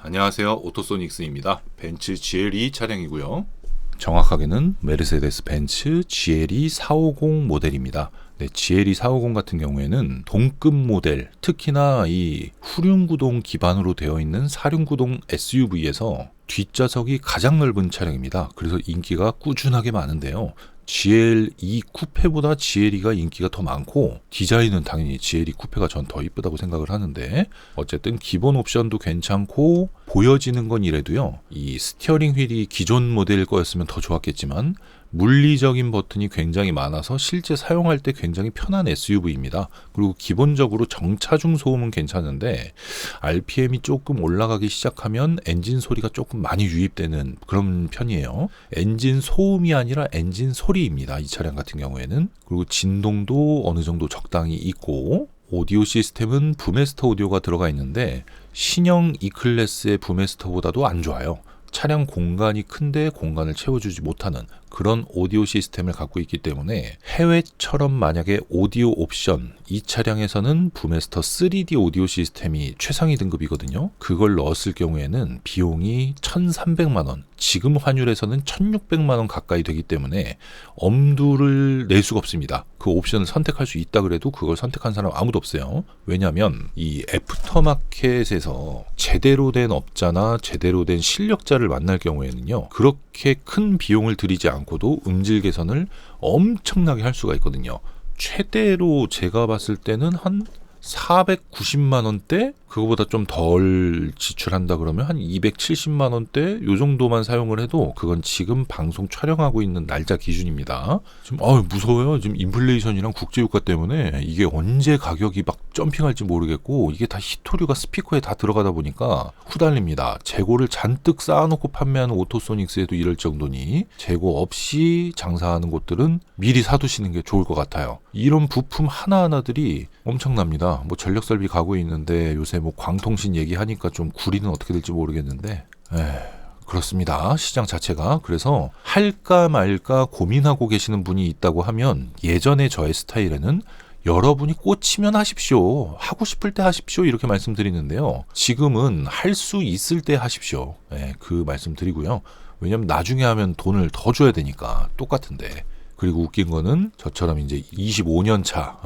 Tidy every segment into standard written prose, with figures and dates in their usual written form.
안녕하세요. 오토소닉스입니다. 벤츠 GLE 차량이고요. 정확하게는 메르세데스 벤츠 GLE 450 모델입니다. 네, GLE 450 같은 경우에는 동급 모델, 특히나 이 후륜구동 기반으로 되어 있는 사륜구동 SUV에서 뒷좌석이 가장 넓은 차량입니다. 그래서 인기가 꾸준하게 많은데요. GLE 쿠페보다 GLE가 인기가 더 많고, 디자인은 당연히 GLE 쿠페가 전 더 이쁘다고 생각을 하는데, 어쨌든 기본 옵션도 괜찮고 보여지는 건 이래도요, 이 스티어링 휠이 기존 모델 거였으면 더 좋았겠지만 물리적인 버튼이 굉장히 많아서 실제 사용할 때 굉장히 편한 SUV입니다. 그리고 기본적으로 정차중 소음은 괜찮은데 RPM이 조금 올라가기 시작하면 엔진 소리가 조금 많이 유입되는 그런 편이에요. 엔진 소음이 아니라 엔진 소리입니다. 이 차량 같은 경우에는. 그리고 진동도 어느 정도 적당히 있고, 오디오 시스템은 부메스터 오디오가 들어가 있는데 신형 E클래스의 부메스터보다도 안 좋아요. 차량 공간이 큰데 공간을 채워주지 못하는 그런 오디오 시스템을 갖고 있기 때문에, 해외처럼 만약에 오디오 옵션, 이 차량에서는 부메스터 3D 오디오 시스템이 최상위 등급이거든요. 그걸 넣었을 경우에는 비용이 1,300만 원, 지금 환율에서는 1,600만 원 가까이 되기 때문에 엄두를 낼 수가 없습니다. 그 옵션을 선택할 수 있다 그래도 그걸 선택한 사람 아무도 없어요. 왜냐하면 이 애프터마켓에서 제대로 된 업자나 제대로 된 실력자를 만날 경우에는요, 그렇게 큰 비용을 들이지 않고도 음질 개선을 엄청나게 할 수가 있거든요. 최대로 제가 봤을 때는 한 490만 원대? 그거보다 좀 덜 지출한다 그러면 한 270만 원대? 요 정도만 사용을 해도 그건 지금 방송 촬영하고 있는 날짜 기준입니다. 지금 무서워요. 지금 인플레이션이랑 국제유가 때문에 이게 언제 가격이 막 점핑할지 모르겠고, 이게 다 히토류가 스피커에 다 들어가다 보니까 후달립니다. 재고를 잔뜩 쌓아놓고 판매하는 오토소닉스에도 이럴 정도니 재고 없이 장사하는 곳들은 미리 사두시는 게 좋을 것 같아요. 이런 부품 하나하나들이 엄청납니다. 뭐 전력설비 가고 있는데 요새 뭐 광통신 얘기하니까 좀 구리는 어떻게 될지 모르겠는데, 그렇습니다. 시장 자체가. 그래서 할까 말까 고민하고 계시는 분이 있다고 하면, 예전에 저의 스타일에는 여러분이 꽂히면 하십시오, 하고 싶을 때 하십시오, 이렇게 말씀드리는데요. 지금은 할 수 있을 때 하십시오. 그 말씀드리고요. 왜냐면 나중에 하면 돈을 더 줘야 되니까 똑같은데. 그리고 웃긴 거는 저처럼 이제 25년 차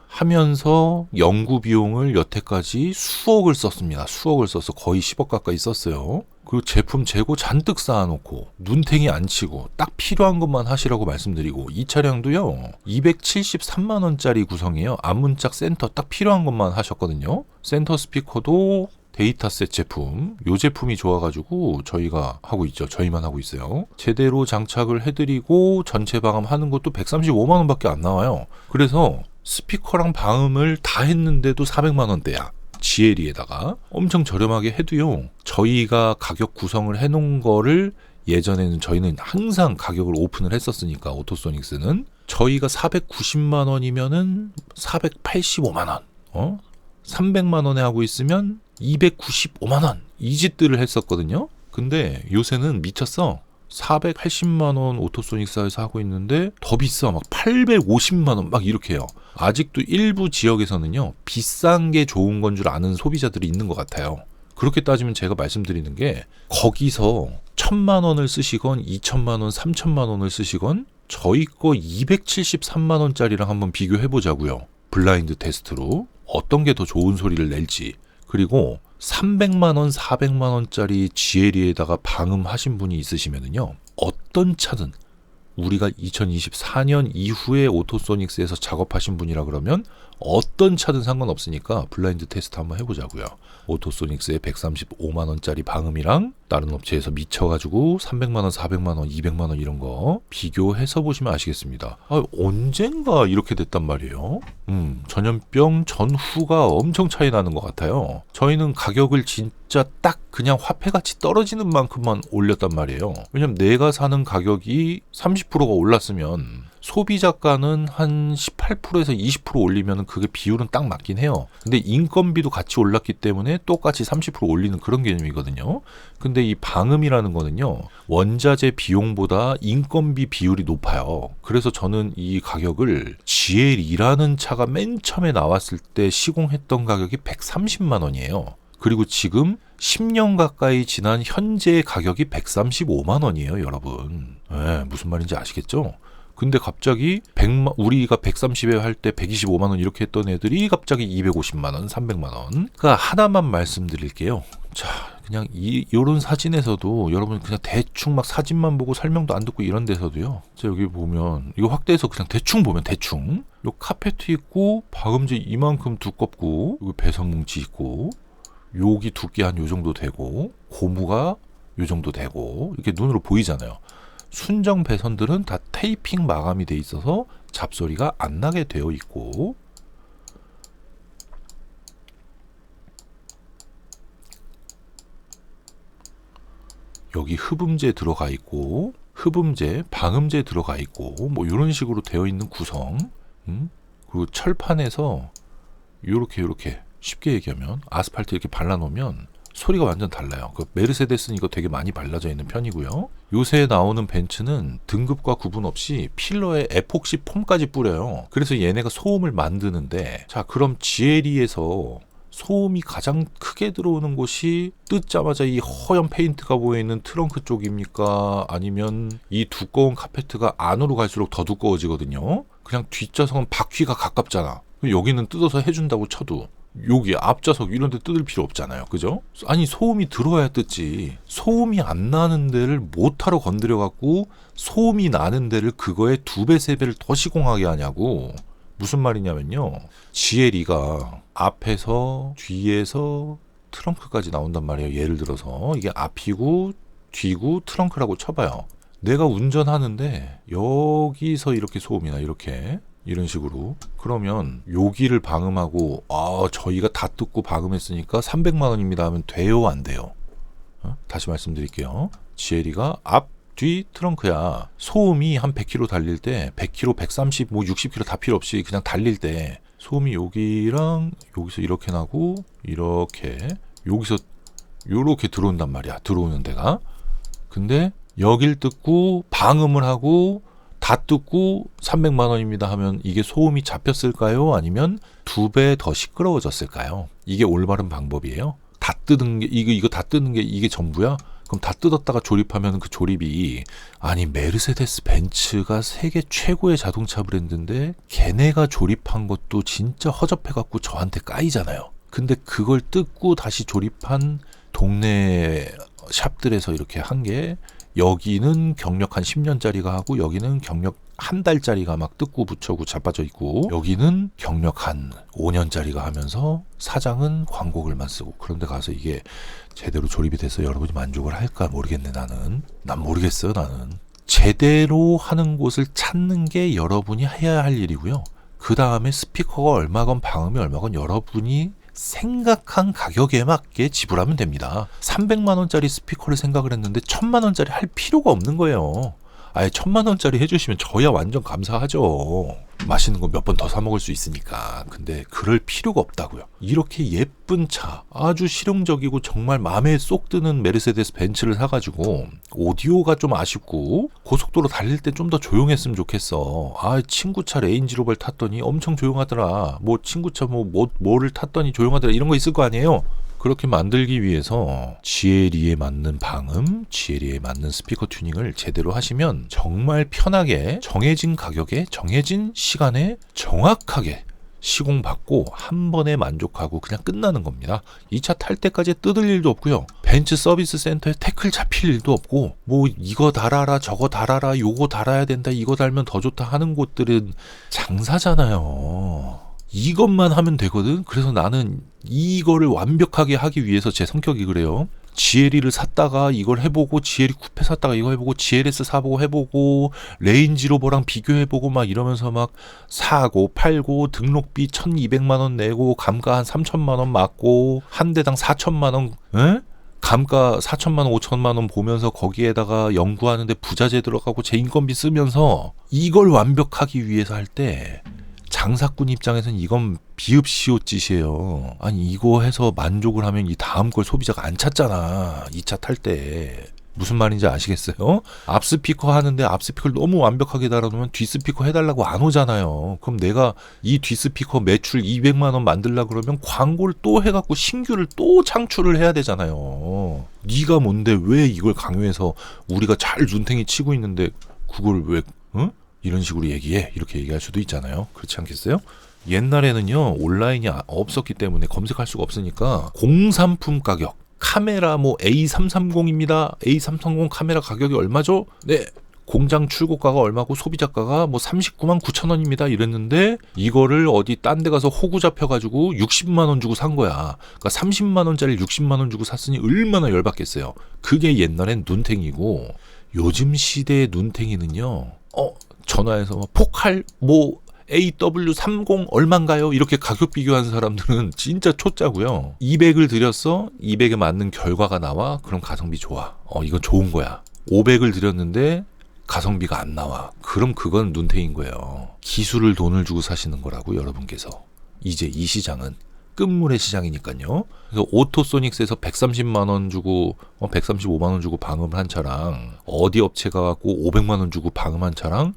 하면서 연구 비용을 여태까지 수억을 썼습니다. 수억을 써서 거의 10억 가까이 썼어요. 그리고 제품 재고 잔뜩 쌓아놓고 눈탱이 안 치고 딱 필요한 것만 하시라고 말씀드리고, 이 차량도요 273만 원짜리 구성이에요. 암문짝 센터 딱 필요한 것만 하셨거든요. 센터 스피커도 데이터셋 제품, 요 제품이 좋아가지고 저희가 하고 있죠. 저희만 하고 있어요. 제대로 장착을 해드리고 전체 방음하는 것도 135만 원밖에 안 나와요. 그래서 스피커랑 방음을 다 했는데도 400만 원대야. GLE에다가 엄청 저렴하게 해도요, 저희가 가격 구성을 해놓은 거를, 예전에는 저희는 항상 가격을 오픈을 했었으니까, 오토소닉스는 저희가 490만 원이면은 485만 원, 300만 원에 하고 있으면 295만 원, 이 짓들을 했었거든요. 근데 요새는 미쳤어. 480만 원 오토소닉스에서 하고 있는데 더 비싸. 막 850만 원 막 이렇게 해요. 아직도 일부 지역에서는요, 비싼 게 좋은 건 줄 아는 소비자들이 있는 것 같아요. 그렇게 따지면 제가 말씀드리는 게, 거기서 1,000만 원을 쓰시건 2,000만 원, 3,000만 원을 쓰시건 저희 거 273만 원짜리랑 한번 비교해 보자고요. 블라인드 테스트로 어떤 게 더 좋은 소리를 낼지. 그리고 300만 원, 400만 원짜리 GLE에다가 방음하신 분이 있으시면은요, 어떤 차든, 우리가 2024년 이후에 오토소닉스에서 작업하신 분이라 그러면 어떤 차든 상관없으니까 블라인드 테스트 한번 해보자고요. 오토소닉스의 135만 원짜리 방음이랑 다른 업체에서 미쳐가지고 300만 원, 400만 원, 200만 원 이런 거 비교해서 보시면 아시겠습니다. 언젠가 이렇게 됐단 말이에요. 전염병 전후가 엄청 차이 나는 것 같아요. 저희는 가격을 진짜 딱 그냥 화폐같이 떨어지는 만큼만 올렸단 말이에요. 왜냐면 내가 사는 가격이 30%가 올랐으면 소비자가는 한 18%에서 20% 올리면 그게 비율은 딱 맞긴 해요. 근데 인건비도 같이 올랐기 때문에 똑같이 30% 올리는 그런 개념이거든요. 근데 이 방음이라는 거는요, 원자재 비용보다 인건비 비율이 높아요. 그래서 저는 이 가격을 GLE라는 차가 맨 처음에 나왔을 때 시공했던 가격이 130만 원이에요. 그리고 지금 10년 가까이 지난 현재 가격이 135만 원이에요, 여러분. 네, 무슨 말인지 아시겠죠? 근데 갑자기 우리가 130에 할 때 125만 원 이렇게 했던 애들이 갑자기 250만 원, 300만 원. 그러니까 하나만 말씀드릴게요. 자, 그냥 요런 사진에서도 여러분 그냥 대충 막 사진만 보고 설명도 안 듣고 이런 데서도요. 자, 여기 보면 이거 확대해서 그냥 대충 보면 대충 요 카페트 있고 박음질 이만큼 두껍고 여기 배선뭉치 있고 여기 두께 한 요 정도 되고 고무가 요 정도 되고 이렇게 눈으로 보이잖아요. 순정 배선들은 다 테이핑 마감이 돼 있어서 잡소리가 안 나게 되어 있고 여기 흡음재 들어가 있고 흡음재, 방음재 들어가 있고 뭐 이런 식으로 되어 있는 구성 그리고 철판에서 요렇게 쉽게 얘기하면 아스팔트 이렇게 발라놓으면 소리가 완전 달라요. 그 메르세데스는 이거 되게 많이 발라져 있는 편이고요. 요새 나오는 벤츠는 등급과 구분 없이 필러에 에폭시 폼까지 뿌려요. 그래서 얘네가 소음을 만드는데 자 그럼 GLE에서 소음이 가장 크게 들어오는 곳이 뜯자마자 이 허연 페인트가 보이는 트렁크 쪽입니까? 아니면 이 두꺼운 카페트가 안으로 갈수록 더 두꺼워지거든요. 그냥 뒷좌석은 바퀴가 가깝잖아. 여기는 뜯어서 해준다고 쳐도 여기 앞좌석 이런 데 뜯을 필요 없잖아요. 그죠? 아니 소음이 들어야 뜯지. 소음이 안 나는 데를 못하러 건드려 갖고 소음이 나는 데를 그거에 2배 3배를 더 시공하게 하냐고. 무슨 말이냐면요. GLE가 앞에서 뒤에서 트렁크까지 나온단 말이에요. 예를 들어서 이게 앞이고 뒤고 트렁크라고 쳐봐요. 내가 운전하는데 여기서 이렇게 소음이 나 이런 식으로 그러면 여기를 방음하고 저희가 다 뜯고 방음했으니까 300만 원입니다 하면 돼요 안 돼요? 다시 말씀드릴게요. GLE가 앞, 뒤 트렁크야. 소음이 한 100km 달릴 때 100km, 130, 뭐 60km 다 필요 없이 그냥 달릴 때 소음이 여기랑 여기서 이렇게 나고 이렇게 여기서 요렇게 들어온단 말이야. 들어오는 데가. 근데 여길 뜯고 방음을 하고 다 뜯고 300만 원입니다 하면 이게 소음이 잡혔을까요? 아니면 2배 더 시끄러워졌을까요? 이게 올바른 방법이에요. 다 뜯은 게 이거 다 뜯는 게 이게 전부야? 그럼 다 뜯었다가 조립하면 그 조립이 아니 메르세데스 벤츠가 세계 최고의 자동차 브랜드인데 걔네가 조립한 것도 진짜 허접해갖고 저한테 까이잖아요. 근데 그걸 뜯고 다시 조립한 동네 샵들에서 이렇게 한 게 여기는 경력 한 10년짜리가 하고 여기는 경력 한 달짜리가 막 뜯고 붙여고 자빠져 있고 여기는 경력 한 5년짜리가 하면서 사장은 광고글만 쓰고 그런데 가서 이게 제대로 조립이 돼서 여러분이 만족을 할까 모르겠네. 난 모르겠어요. 나는 제대로 하는 곳을 찾는 게 여러분이 해야 할 일이고요. 그 다음에 스피커가 얼마건 방음이 얼마건 여러분이 생각한 가격에 맞게 지불하면 됩니다. 300만 원짜리 스피커를 생각을 했는데 1000만 원짜리 할 필요가 없는 거예요. 아예 1000만 원짜리 해주시면 저야 완전 감사하죠. 맛있는 거 몇 번 더 사 먹을 수 있으니까. 근데 그럴 필요가 없다고요. 이렇게 예쁜 차, 아주 실용적이고 정말 마음에 쏙 드는 메르세데스 벤츠를 사가지고 오디오가 좀 아쉽고 고속도로 달릴 때 좀 더 조용했으면 좋겠어. 친구 차 레인지로버를 탔더니 엄청 조용하더라. 뭐 친구 차 뭐를 탔더니 조용하더라. 이런 거 있을 거 아니에요. 그렇게 만들기 위해서 GLE에 맞는 방음, GLE에 맞는 스피커 튜닝을 제대로 하시면 정말 편하게 정해진 가격에 정해진 시간에 정확하게 시공받고 한 번에 만족하고 그냥 끝나는 겁니다. 이 차 탈 때까지 뜯을 일도 없고요. 벤츠 서비스 센터에 태클 잡힐 일도 없고 뭐 이거 달아라 저거 달아라 요거 달아야 된다 이거 달면 더 좋다 하는 곳들은 장사잖아요. 이것만 하면 되거든. 그래서 나는 이거를 완벽하게 하기 위해서 제 성격이 그래요. GLE를 샀다가 이걸 해보고 GLE 쿠페 샀다가 이거 해보고 GLS 사보고 해보고 레인지로버랑 비교해보고 막 이러면서 막 사고 팔고 등록비 1200만 원 내고 감가 한 3000만 원 맞고 한 대당 4000만 원 감가 4천만 원 5천만 원 보면서 거기에다가 연구하는데 부자재 들어가고 제 인건비 쓰면서 이걸 완벽하기 위해서 할 때 장사꾼 입장에서는 이건 비읍시옷짓이에요. 아니 이거 해서 만족을 하면 이 다음 걸 소비자가 안 찾잖아. 이 차 탈 때. 무슨 말인지 아시겠어요? 앞스피커 하는데 앞스피커를 너무 완벽하게 달아놓으면 뒷스피커 해달라고 안 오잖아요. 그럼 내가 이 뒷스피커 매출 200만 원 만들려고 그러면 광고를 또 해갖고 신규를 또 창출을 해야 되잖아요. 네가 뭔데 왜 이걸 강요해서 우리가 잘 눈탱이 치고 있는데 그걸 왜 응? 이런 식으로 얘기해? 이렇게 얘기할 수도 있잖아요. 그렇지 않겠어요? 옛날에는요 온라인이 없었기 때문에 검색할 수가 없으니까 공산품 가격 카메라 뭐 A330입니다. A330 카메라 가격이 얼마죠? 네. 공장 출고가가 얼마고 소비자가가 뭐 39만 9천 원입니다. 이랬는데 이거를 어디 딴 데 가서 호구 잡혀가지고 60만 원 주고 산 거야. 그러니까 30만 원짜리 60만 원 주고 샀으니 얼마나 열받겠어요. 그게 옛날엔 눈탱이고 요즘 시대의 눈탱이는요. 전화해서 포칼 뭐 AW30 얼만가요? 이렇게 가격 비교하는 사람들은 진짜 초짜고요. 200을 들였어. 200에 맞는 결과가 나와. 그럼 가성비 좋아. 이건 좋은 거야. 500을 들였는데 가성비가 안 나와. 그럼 그건 눈탱인 거예요. 기술을 돈을 주고 사시는 거라고 여러분께서. 이제 이 시장은 끝물의 시장이니까요. 그래서 오토소닉스에서 130만 원 주고 135만 원 주고 방음한 차랑 어디 업체가 갖고 500만 원 주고 방음한 차랑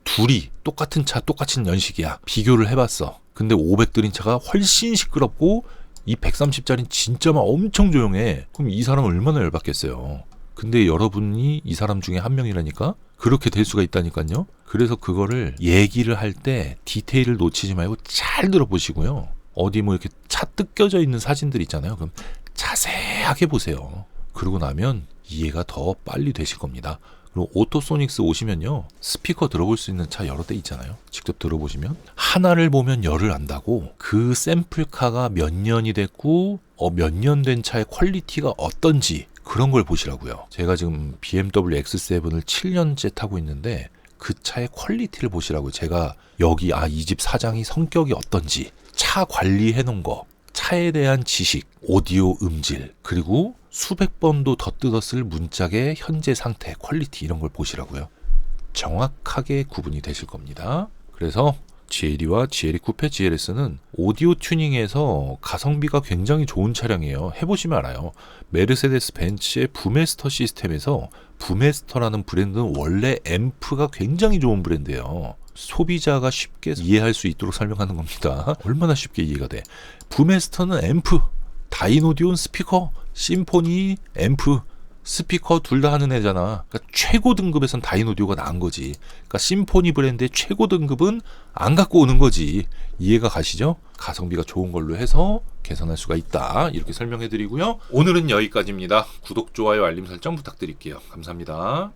둘이 똑같은 차 똑같은 연식이야. 비교를 해봤어. 근데 500 들인 차가 훨씬 시끄럽고 이 130짜리는 진짜 막 엄청 조용해. 그럼 이 사람은 얼마나 열받겠어요. 근데 여러분이 이 사람 중에 한 명이라니까 그렇게 될 수가 있다니까요. 그래서 그거를 얘기를 할 때 디테일을 놓치지 말고 잘 들어보시고요. 어디 뭐 이렇게 차 뜯겨져 있는 사진들 있잖아요. 그럼 자세하게 보세요. 그러고 나면 이해가 더 빨리 되실 겁니다. 그리고 오토소닉스 오시면요. 스피커 들어볼 수 있는 차 여러 대 있잖아요. 직접 들어보시면 하나를 보면 열을 안다고 그 샘플카가 몇 년이 됐고 몇 년 된 차의 퀄리티가 어떤지 그런 걸 보시라고요. 제가 지금 BMW X7을 7년째 타고 있는데 그 차의 퀄리티를 보시라고요. 제가 여기 이 집 사장이 성격이 어떤지 차 관리해 놓은 거 차에 대한 지식, 오디오 음질 그리고 수백 번도 더 뜯었을 문짝의 현재 상태, 퀄리티 이런 걸 보시라고요. 정확하게 구분이 되실 겁니다. 그래서 GLE와 GLE 쿠페 GLS는 오디오 튜닝에서 가성비가 굉장히 좋은 차량이에요. 해보시면 알아요. 메르세데스 벤츠의 부메스터 시스템에서 부메스터라는 브랜드는 원래 앰프가 굉장히 좋은 브랜드예요. 소비자가 쉽게 이해할 수 있도록 설명하는 겁니다. 얼마나 쉽게 이해가 돼. 부메스터는 앰프, 다이노디온 스피커, 심포니 앰프, 스피커 둘 다 하는 애잖아. 그러니까 최고 등급에선 다이노디오가 나은 거지. 그러니까 심포니 브랜드의 최고 등급은 안 갖고 오는 거지. 이해가 가시죠? 가성비가 좋은 걸로 해서 개선할 수가 있다. 이렇게 설명해 드리고요. 오늘은 여기까지입니다. 구독, 좋아요, 알림 설정 부탁드릴게요. 감사합니다.